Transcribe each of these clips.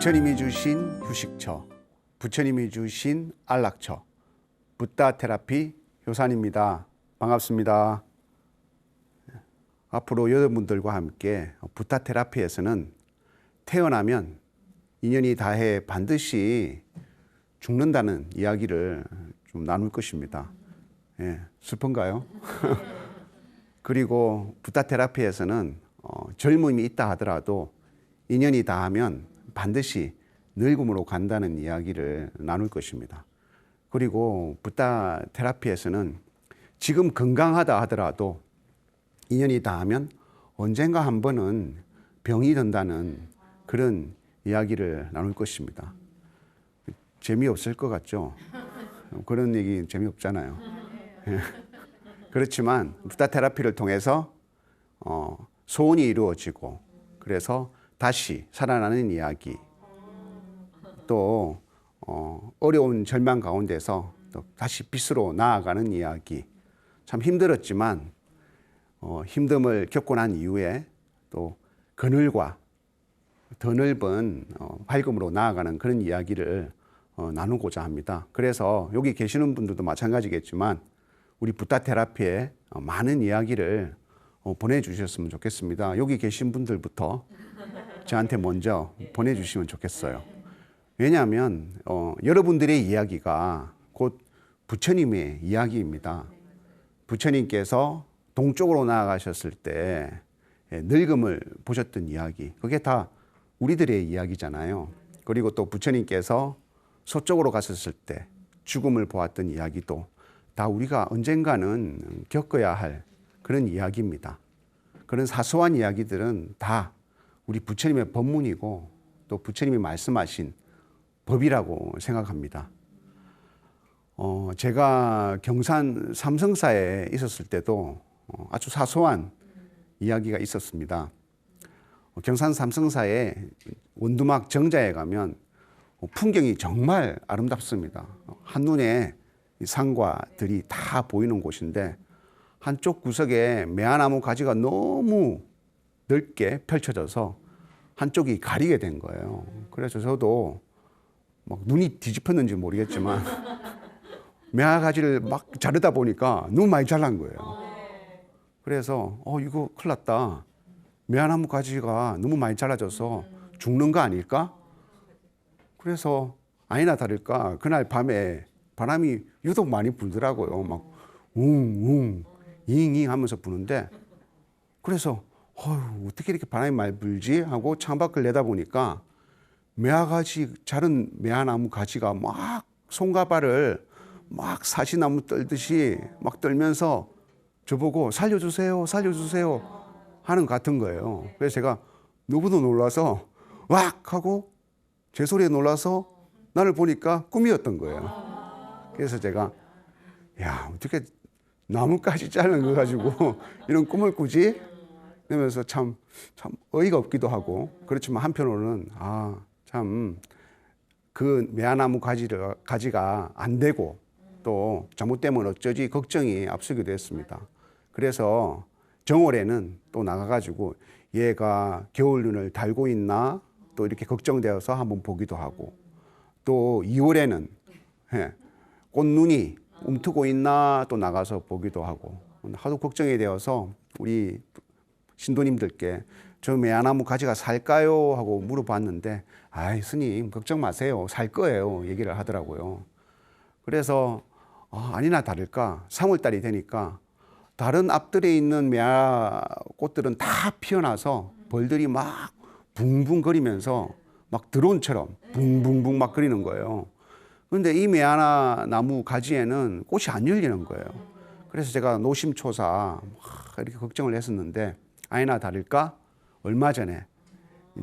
부처님이 주신 휴식처, 부처님이 주신 안락처, 붓다 테라피 효산입니다. 반갑습니다. 앞으로 여러분들과 함께 붓다 테라피에서는 태어나면 인연이 다해 반드시 죽는다는 이야기를 좀 나눌 것입니다. 슬픈가요? 그리고 붓다 테라피에서는 젊음이 있다 하더라도 인연이 다하면 반드시 늙음으로 간다는 이야기를 나눌 것입니다. 그리고 붓다 테라피에서는 지금 건강하다 하더라도 인연이 다하면 언젠가 한 번은 병이 든다는 그런 이야기를 나눌 것입니다. 재미없을 것 같죠? 그런 얘기 재미없잖아요. 그렇지만 붓다 테라피를 통해서 소원이 이루어지고 그래서 다시 살아나는 이야기, 또 어려운 절망 가운데서 또 다시 빛으로 나아가는 이야기, 참 힘들었지만 힘듦을 겪고 난 이후에 또 그늘과 더 넓은 밝음으로 나아가는 그런 이야기를 나누고자 합니다. 그래서 여기 계시는 분들도 마찬가지겠지만 우리 붓다 테라피에 많은 이야기를 보내주셨으면 좋겠습니다. 여기 계신 분들부터 저한테 먼저 보내주시면 좋겠어요. 왜냐하면 여러분들의 이야기가 곧 부처님의 이야기입니다. 부처님께서 동쪽으로 나아가셨을 때 늙음을 보셨던 이야기, 그게 다 우리들의 이야기잖아요. 그리고 또 부처님께서 서쪽으로 갔었을 때 죽음을 보았던 이야기도 다 우리가 언젠가는 겪어야 할 그런 이야기입니다. 그런 사소한 이야기들은 다 우리 부처님의 법문이고 또 부처님이 말씀하신 법이라고 생각합니다. 제가 경산 삼성사에 있었을 때도 아주 사소한 이야기가 있었습니다. 경산 삼성사의 원두막 정자에 가면 풍경이 정말 아름답습니다. 한눈에 산과 들이 다 보이는 곳인데 한쪽 구석에 매화나무 가지가 너무 넓게 펼쳐져서 한쪽이 가리게 된 거예요. 그래서 저도 막 눈이 뒤집혔는지 모르겠지만 매화 가지를 막 자르다 보니까 너무 많이 잘난 거예요. 그래서 이거 큰일 났다. 매화나무 가지가 너무 많이 잘라져서 죽는 거 아닐까? 그래서 아니나 다를까 그날 밤에 바람이 유독 많이 불더라고요. 막 웅웅 잉잉 하면서 부는데 그래서 어떻게 이렇게 바람이 많이 불지 하고 창밖을 내다보니까 매화가지 자른 매화나무 가지가 막 손과 발을 막 사시나무 떨듯이 막 떨면서 저보고 살려주세요 살려주세요 하는 것 같은 거예요. 그래서 제가 너무도 놀라서 왁 하고 제 소리에 놀라서 나를 보니까 꿈이었던 거예요. 그래서 제가 어떻게 나무까지 자른 거 가지고 이런 꿈을 꾸지? 그러면서 참 어이가 없기도 하고 그렇지만 한편으로는 참 그 매화나무 가지가 안 되고 또 잘못되면 어쩌지 걱정이 앞서기도 했습니다. 그래서 정월에는 또 나가가지고 얘가 겨울눈을 달고 있나 또 이렇게 걱정되어서 한번 보기도 하고 또 2월에는 꽃눈이 움트고 있나 또 나가서 보기도 하고 하도 걱정이 되어서 우리 신도님들께 저 매화나무 가지가 살까요? 하고 물어봤는데 스님 걱정 마세요. 살 거예요. 얘기를 하더라고요. 그래서 아니나 다를까 3월달이 되니까 다른 앞들에 있는 매화 꽃들은 다 피어나서 벌들이 막 붕붕거리면서 막 드론처럼 붕붕붕 막 거리는 거예요. 그런데 이 매화나무 가지에는 꽃이 안 열리는 거예요. 그래서 제가 노심초사 이렇게 걱정을 했었는데 아니나 다를까 얼마 전에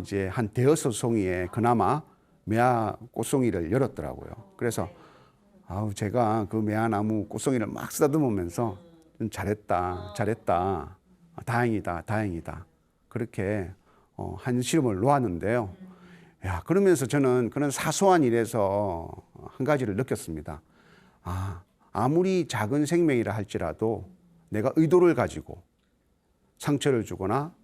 이제 한 대여섯 송이에 그나마 매화 꽃송이를 열었더라고요. 그래서 제가 그 매화나무 꽃송이를 막 쓰다듬으면서 잘했다 다행이다 그렇게 한시름을 놓았는데요. 그러면서 저는 그런 사소한 일에서 한 가지를 느꼈습니다. 아무리 작은 생명이라 할지라도 내가 의도를 가지고 상처를 주거나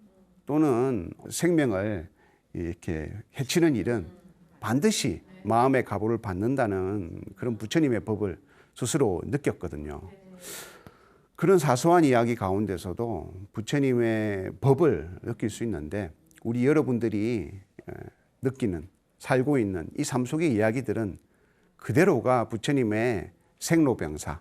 또는 생명을 이렇게 해치는 일은 반드시 마음의 가보를 받는다는 그런 부처님의 법을 스스로 느꼈거든요. 그런 사소한 이야기 가운데서도 부처님의 법을 느낄 수 있는데 우리 여러분들이 느끼는, 살고 있는 이 삶 속의 이야기들은 그대로가 부처님의 생로병사,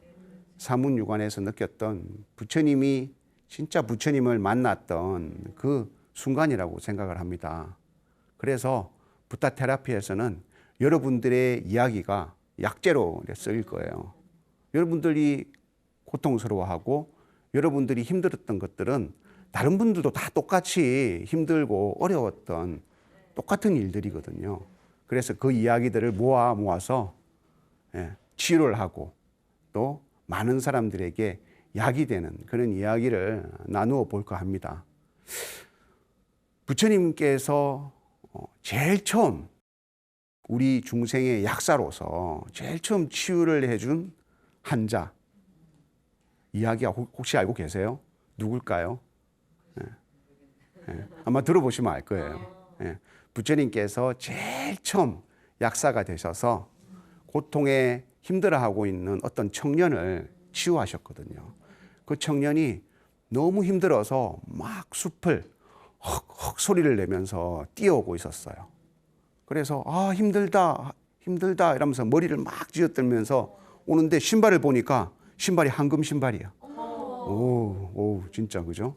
사문유관에서 느꼈던 부처님이 진짜 부처님을 만났던 그 순간이라고 생각을 합니다. 그래서 부타 테라피에서는 여러분들의 이야기가 약재로 쓰일 거예요. 여러분들이 고통스러워하고 여러분들이 힘들었던 것들은 다른 분들도 다 똑같이 힘들고 어려웠던 똑같은 일들이거든요. 그래서 그 이야기들을 모아서 치유를 하고 또 많은 사람들에게 약이 되는 그런 이야기를 나누어 볼까 합니다. 부처님께서 제일 처음 우리 중생의 약사로서 제일 처음 치유를 해준 환자 이야기가 혹시 알고 계세요? 누굴까요? 아마 들어보시면 알 거예요. 부처님께서 제일 처음 약사가 되셔서 고통에 힘들어하고 있는 어떤 청년을 치유하셨거든요. 그 청년이 너무 힘들어서 막 숲을 헉헉 소리를 내면서 뛰어오고 있었어요. 그래서 힘들다 이러면서 머리를 막 쥐어들면서 오는데 신발을 보니까 신발이 황금 신발이야. 오 진짜 그죠?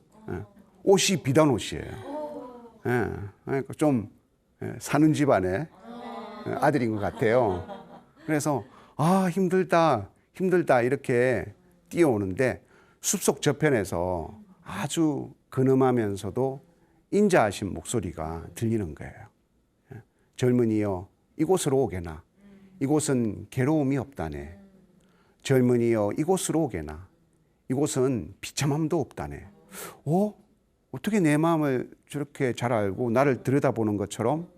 옷이 비단 옷이에요. 그러니까 좀 사는 집안의 아들인 것 같아요. 그래서 힘들다 이렇게 뛰어오는데 숲속 저편에서 아주 근엄하면서도 인자하신 목소리가 들리는 거예요. 젊은이여 이곳으로 오게나. 이곳은 괴로움이 없다네. 젊은이여 이곳으로 오게나. 이곳은 비참함도 없다네. 어떻게 내 마음을 저렇게 잘 알고 나를 들여다보는 것처럼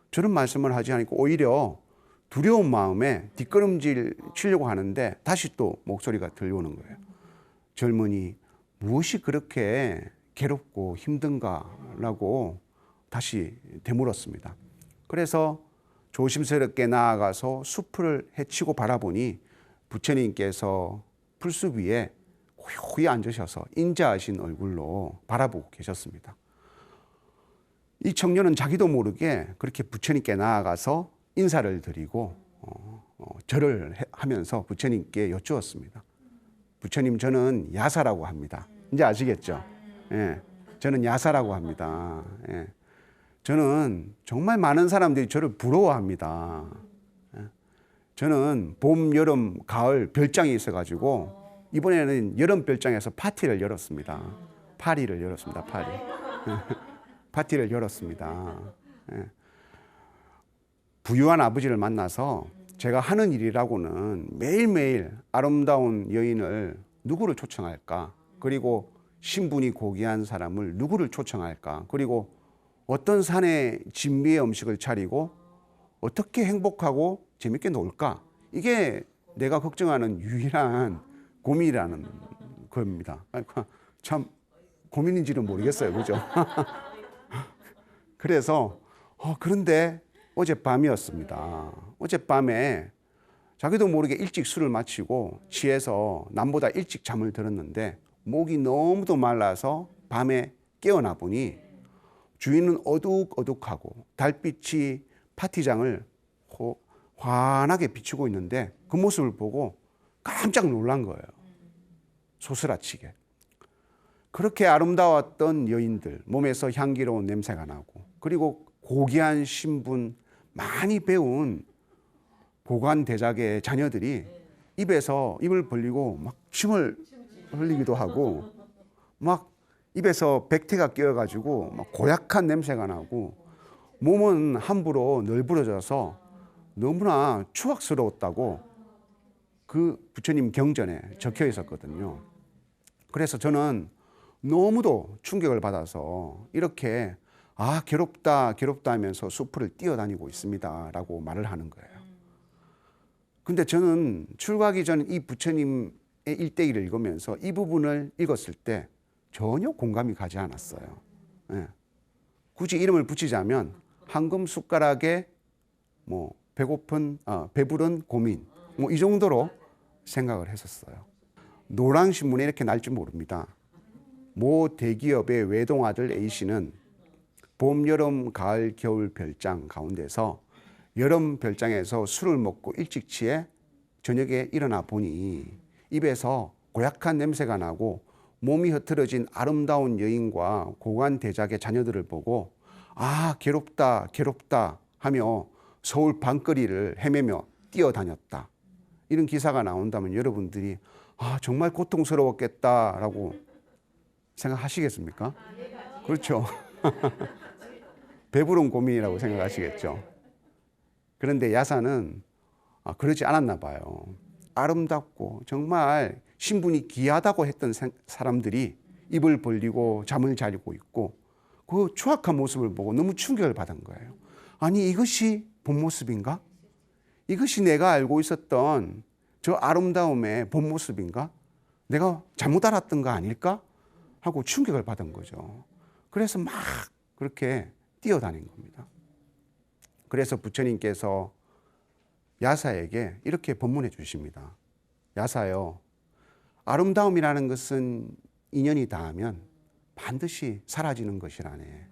저런 말씀을 하지 않고 오히려 두려운 마음에 뒷걸음질 치려고 하는데 다시 또 목소리가 들려오는 거예요. 젊은이 무엇이 그렇게 괴롭고 힘든가라고 다시 되물었습니다. 그래서 조심스럽게 나아가서 숲을 헤치고 바라보니 부처님께서 풀숲 위에 고요히 앉으셔서 인자하신 얼굴로 바라보고 계셨습니다. 이 청년은 자기도 모르게 그렇게 부처님께 나아가서 인사를 드리고 절을 하면서 부처님께 여쭈었습니다. 부처님, 저는 야사라고 합니다. 이제 아시겠죠? 저는 야사라고 합니다. 저는 정말 많은 사람들이 저를 부러워합니다. 저는 봄, 여름, 가을 별장이 있어가지고 이번에는 여름 별장에서 파티를 열었습니다. 파리를 열었습니다. 파티를 열었습니다. 부유한 아버지를 만나서 제가 하는 일이라고는 매일매일 아름다운 여인을 누구를 초청할까? 그리고 신분이 고귀한 사람을 누구를 초청할까? 그리고 어떤 산에 진미의 음식을 차리고 어떻게 행복하고 재밌게 놀까? 이게 내가 걱정하는 유일한 고민이라는 겁니다. 참 고민인지는 모르겠어요. 그죠? 그래서 그런데 어젯밤이었습니다. 어젯밤에 자기도 모르게 일찍 술을 마시고 취해서 남보다 일찍 잠을 들었는데 목이 너무도 말라서 밤에 깨어나 보니 주위는 어둑어둑하고 달빛이 파티장을 환하게 비추고 있는데 그 모습을 보고 깜짝 놀란 거예요. 소스라치게. 그렇게 아름다웠던 여인들, 몸에서 향기로운 냄새가 나고 그리고 고귀한 신분, 많이 배운 고관 대작의 자녀들이 입에서 입을 벌리고 막 침을 흘리기도 하고 막 입에서 백태가 끼어가지고 막 고약한 냄새가 나고 몸은 함부로 널브러져서 너무나 추악스러웠다고 그 부처님 경전에 적혀 있었거든요. 그래서 저는 너무도 충격을 받아서 이렇게 괴롭다 하면서 숲을 뛰어다니고 있습니다 라고 말을 하는 거예요. 근데 저는 출가하기 전 이 부처님의 일대기를 읽으면서 이 부분을 읽었을 때 전혀 공감이 가지 않았어요. 굳이 이름을 붙이자면 황금 숟가락에 뭐 배부른 고민, 뭐 이 정도로 생각을 했었어요. 노랑 신문에 이렇게 날 줄 모릅니다. 모 대기업의 외동아들 A씨는 봄, 여름, 가을, 겨울 별장 가운데서 여름 별장에서 술을 먹고 일찍 취해 저녁에 일어나 보니 입에서 고약한 냄새가 나고 몸이 흐트러진 아름다운 여인과 고관 대작의 자녀들을 보고 아, 괴롭다, 괴롭다 하며 서울 밤거리를 헤매며 뛰어다녔다. 이런 기사가 나온다면 여러분들이 아, 정말 고통스러웠겠다라고 생각하시겠습니까? 그렇죠. 배부른 고민이라고 생각하시겠죠. 그런데 야사는 그러지 않았나 봐요. 아름답고 정말 신분이 귀하다고 했던 사람들이 입을 벌리고 잠을 자고 있고 그 추악한 모습을 보고 너무 충격을 받은 거예요. 아니, 이것이 본 모습인가? 이것이 내가 알고 있었던 저 아름다움의 본 모습인가? 내가 잘못 알았던 거 아닐까? 하고 충격을 받은 거죠. 그래서 막 그렇게 뛰어다닌 겁니다. 그래서 부처님께서 야사에게 이렇게 법문해 주십니다. 야사요, 아름다움이라는 것은 인연이 닿으면 반드시 사라지는 것이라네.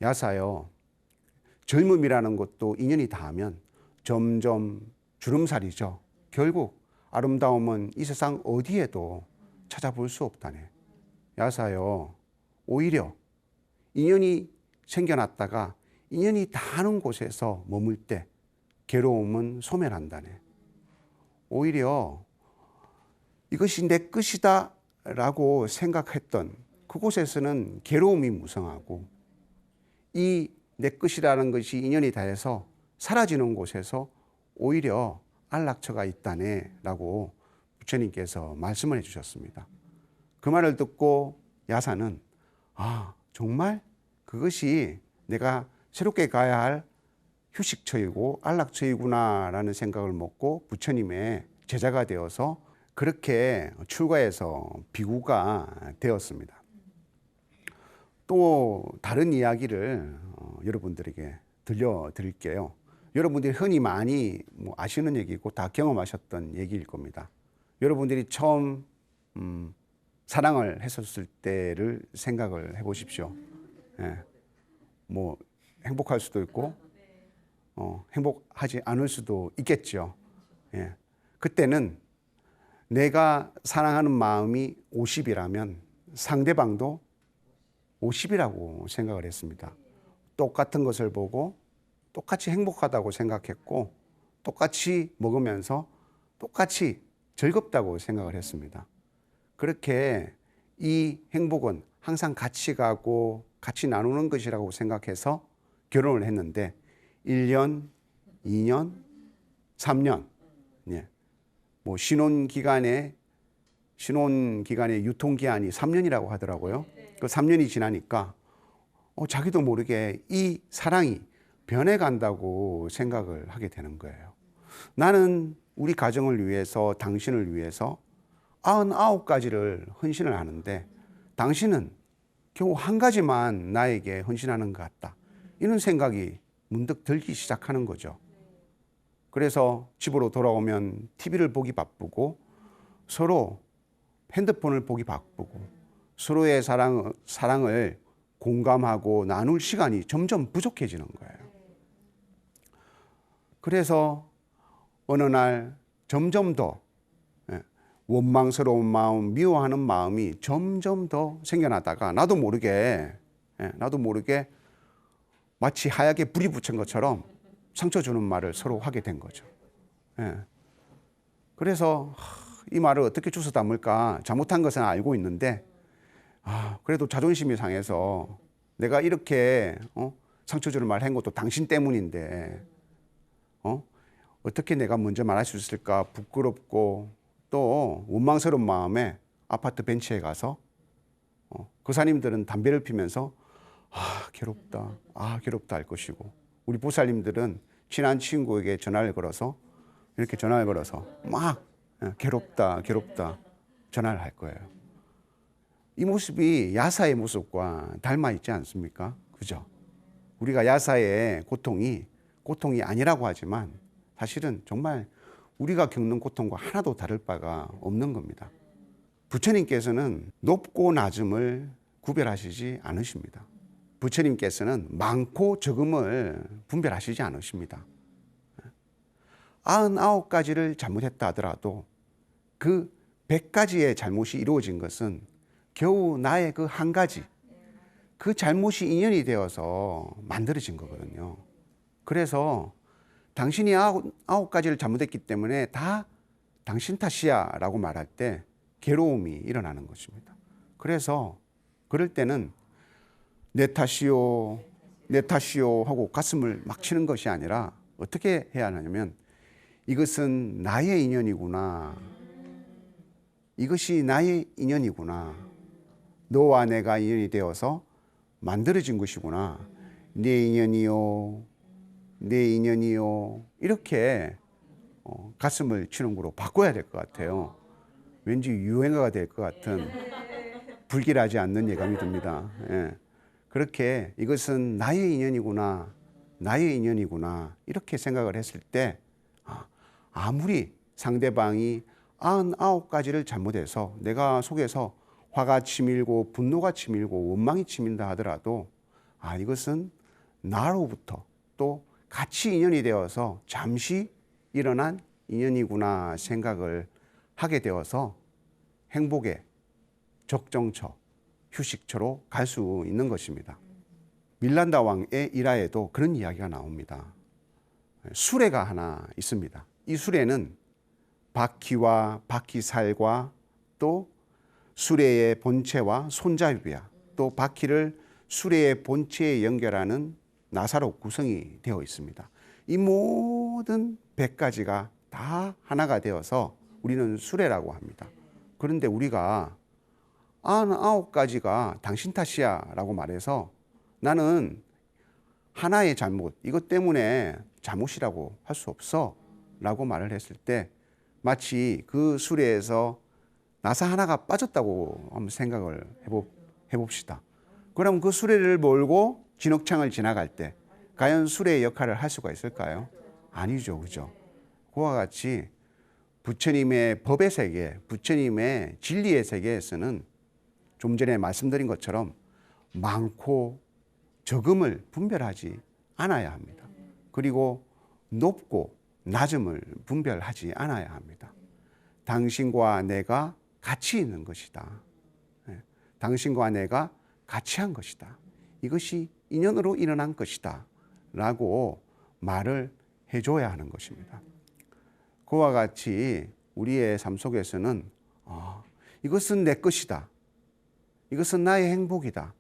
야사요, 젊음이라는 것도 인연이 닿으면 점점 주름살이죠. 결국 아름다움은 이 세상 어디에도 찾아볼 수 없다네. 야사요, 오히려 인연이 생겨났다가 인연이 닿는 곳에서 머물 때 괴로움은 소멸한다네. 오히려 이것이 내 것이다 라고 생각했던 그곳에서는 괴로움이 무성하고 이 내 것이라는 것이 인연이 닿아서 사라지는 곳에서 오히려 안락처가 있다네 라고 부처님께서 말씀을 해주셨습니다. 그 말을 듣고 야사는 아, 정말 그것이 내가 새롭게 가야 할 휴식처이고 안락처이구나 라는 생각을 먹고 부처님의 제자가 되어서 그렇게 출가해서 비구가 되었습니다. 또 다른 이야기를 여러분들에게 들려드릴게요. 여러분들이 흔히 많이 아시는 얘기고 다 경험하셨던 얘기일 겁니다. 여러분들이 처음 사랑을 했었을 때를 생각을 해보십시오. 예. 뭐 행복할 수도 있고 행복하지 않을 수도 있겠죠. 예. 그때는 내가 사랑하는 마음이 50이라면 상대방도 50이라고 생각을 했습니다. 똑같은 것을 보고 똑같이 행복하다고 생각했고 똑같이 먹으면서 똑같이 즐겁다고 생각을 했습니다. 그렇게 이 행복은 항상 같이 가고 같이 나누는 것이라고 생각해서 결혼을 했는데 1년, 2년, 3년 예. 뭐 신혼기간의 유통기한이 3년이라고 하더라고요. 그 3년이 지나니까 자기도 모르게 이 사랑이 변해간다고 생각을 하게 되는 거예요. 나는 우리 가정을 위해서 당신을 위해서 99가지를 헌신을 하는데 당신은 겨우 한 가지만 나에게 헌신하는 것 같다. 이런 생각이 문득 들기 시작하는 거죠. 그래서 집으로 돌아오면 TV를 보기 바쁘고 서로 핸드폰을 보기 바쁘고 서로의 사랑을 공감하고 나눌 시간이 점점 부족해지는 거예요. 그래서 어느 날 점점 더 원망스러운 마음, 미워하는 마음이 점점 더 생겨나다가 나도 모르게 마치 하얗게 불이 붙은 것처럼 상처 주는 말을 서로 하게 된 거죠. 그래서 이 말을 어떻게 주워 담을까 잘못한 것은 알고 있는데 그래도 자존심이 상해서 내가 이렇게 상처 주는 말 한 것도 당신 때문인데 어떻게 내가 먼저 말할 수 있을까 부끄럽고 또 원망스러운 마음에 아파트 벤치에 가서 거사님들은 담배를 피면서 괴롭다 할 것이고 우리 보살님들은 친한 친구에게 전화를 걸어서 막 괴롭다 전화를 할 거예요. 이 모습이 야사의 모습과 닮아 있지 않습니까? 그죠? 우리가 야사의 고통이 고통이 아니라고 하지만 사실은 정말 우리가 겪는 고통과 하나도 다를 바가 없는 겁니다. 부처님께서는 높고 낮음을 구별하시지 않으십니다. 부처님께서는 많고 적음을 분별하시지 않으십니다. 99가지를 잘못했다 하더라도 그 100가지의 잘못이 이루어진 것은 겨우 나의 그 한 가지, 그 잘못이 인연이 되어서 만들어진 거거든요. 그래서 당신이 99가지를 잘못했기 때문에 다 당신 탓이야 라고 말할 때 괴로움이 일어나는 것입니다. 그래서 그럴 때는 내 탓이요, 내 탓이요 하고 가슴을 막 치는 것이 아니라 어떻게 해야 하냐면 이것은 나의 인연이구나. 이것이 나의 인연이구나. 너와 내가 인연이 되어서 만들어진 것이구나. 내 인연이요, 내 인연이요. 이렇게 가슴을 치는 거로 바꿔야 될 것 같아요. 왠지 유행어가 될 것 같은 불길하지 않는 예감이 듭니다. 예. 그렇게 이것은 나의 인연이구나, 나의 인연이구나 이렇게 생각을 했을 때 아무리 상대방이 99가지를 잘못해서 내가 속에서 화가 치밀고 분노가 치밀고 원망이 치민다 하더라도 이것은 나로부터 또 같이 인연이 되어서 잠시 일어난 인연이구나 생각을 하게 되어서 행복의 적정처, 휴식처로 갈 수 있는 것입니다. 밀란다 왕의 일화에도 그런 이야기가 나옵니다. 수레가 하나 있습니다. 이 수레는 바퀴와 바퀴살과 또 수레의 본체와 손잡이와 또 바퀴를 수레의 본체에 연결하는 나사로 구성이 되어 있습니다. 이 모든 100가지가 다 하나가 되어서 우리는 수레라고 합니다. 그런데 우리가 99가지가 당신 탓이야 라고 말해서 나는 하나의 잘못, 이것 때문에 잘못이라고 할 수 없어 라고 말을 했을 때 마치 그 수레에서 나사 하나가 빠졌다고 한번 생각을 해봅시다. 그럼 그 수레를 몰고 진흙창을 지나갈 때 과연 수레의 역할을 할 수가 있을까요? 아니죠. 그죠? 그와 같이 부처님의 법의 세계, 부처님의 진리의 세계에서는 좀 전에 말씀드린 것처럼 많고 적음을 분별하지 않아야 합니다. 그리고 높고 낮음을 분별하지 않아야 합니다. 당신과 내가 같이 있는 것이다. 당신과 내가 같이 한 것이다. 이것이 인연으로 일어난 것이다. 라고 말을 해줘야 하는 것입니다. 그와 같이 우리의 삶 속에서는 이것은 내 것이다. 이것은 나의 행복이다.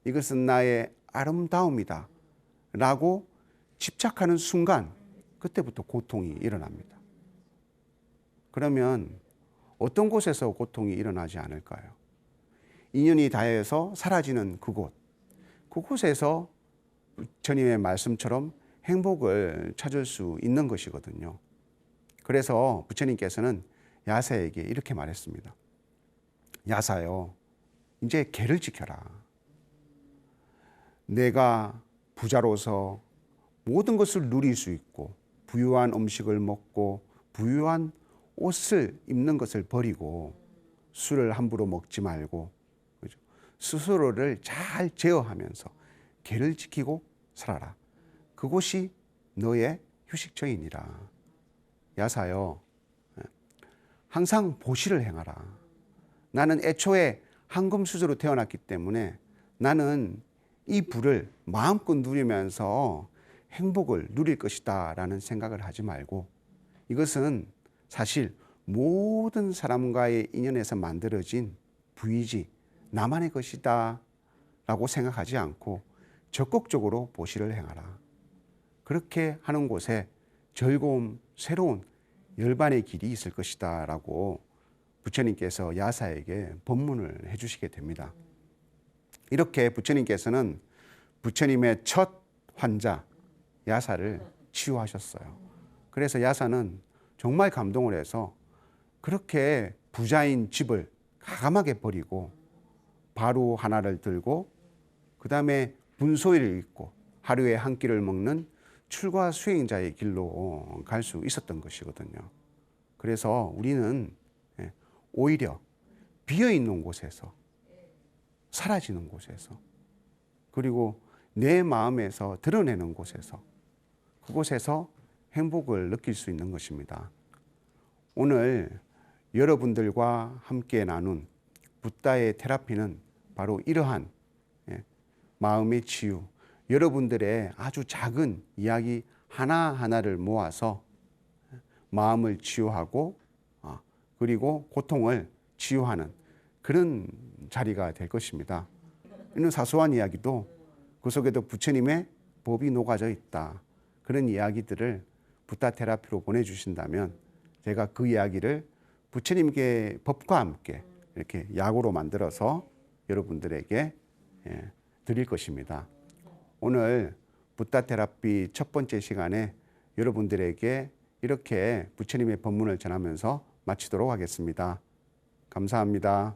이것은 나의 아름다움이다. 라고 집착하는 순간 그때부터 고통이 일어납니다. 그러면 어떤 곳에서 고통이 일어나지 않을까요? 인연이 닿아서 사라지는 그곳. 그곳에서 부처님의 말씀처럼 행복을 찾을 수 있는 것이거든요. 그래서 부처님께서는 야사에게 이렇게 말했습니다. 야사요, 이제 계를 지켜라. 내가 부자로서 모든 것을 누릴 수 있고 부유한 음식을 먹고 부유한 옷을 입는 것을 버리고 술을 함부로 먹지 말고 스스로를 잘 제어하면서 계를 지키고 살아라. 그곳이 너의 휴식처이니라. 야사여, 항상 보시를 행하라. 나는 애초에 황금수저로 태어났기 때문에 나는 이 불을 마음껏 누리면서 행복을 누릴 것이다 라는 생각을 하지 말고 이것은 사실 모든 사람과의 인연에서 만들어진 부이지 나만의 것이다 라고 생각하지 않고 적극적으로 보시를 행하라. 그렇게 하는 곳에 즐거움, 새로운 열반의 길이 있을 것이다 라고 부처님께서 야사에게 법문을 해주시게 됩니다. 이렇게 부처님께서는 부처님의 첫 환자 야사를 치유하셨어요. 그래서 야사는 정말 감동을 해서 그렇게 부자인 집을 가감하게 버리고 바루 하나를 들고 그 다음에 분소일을 입고 하루에 한 끼를 먹는 출가 수행자의 길로 갈 수 있었던 것이거든요. 그래서 우리는 오히려 비어있는 곳에서, 사라지는 곳에서, 그리고 내 마음에서 드러내는 곳에서, 그곳에서 행복을 느낄 수 있는 것입니다. 오늘 여러분들과 함께 나눈 붓다의 테라피는 바로 이러한 마음의 치유, 여러분들의 아주 작은 이야기 하나하나를 모아서 마음을 치유하고 그리고 고통을 치유하는 그런 자리가 될 것입니다. 이런 사소한 이야기도 그 속에도 부처님의 법이 녹아져 있다. 그런 이야기들을 붓다 테라피로 보내주신다면 제가 그 이야기를 부처님께 법과 함께 이렇게 약으로 만들어서 여러분들에게 드릴 것입니다. 오늘 붓다 테라피 첫 번째 시간에 여러분들에게 이렇게 부처님의 법문을 전하면서 마치도록 하겠습니다. 감사합니다.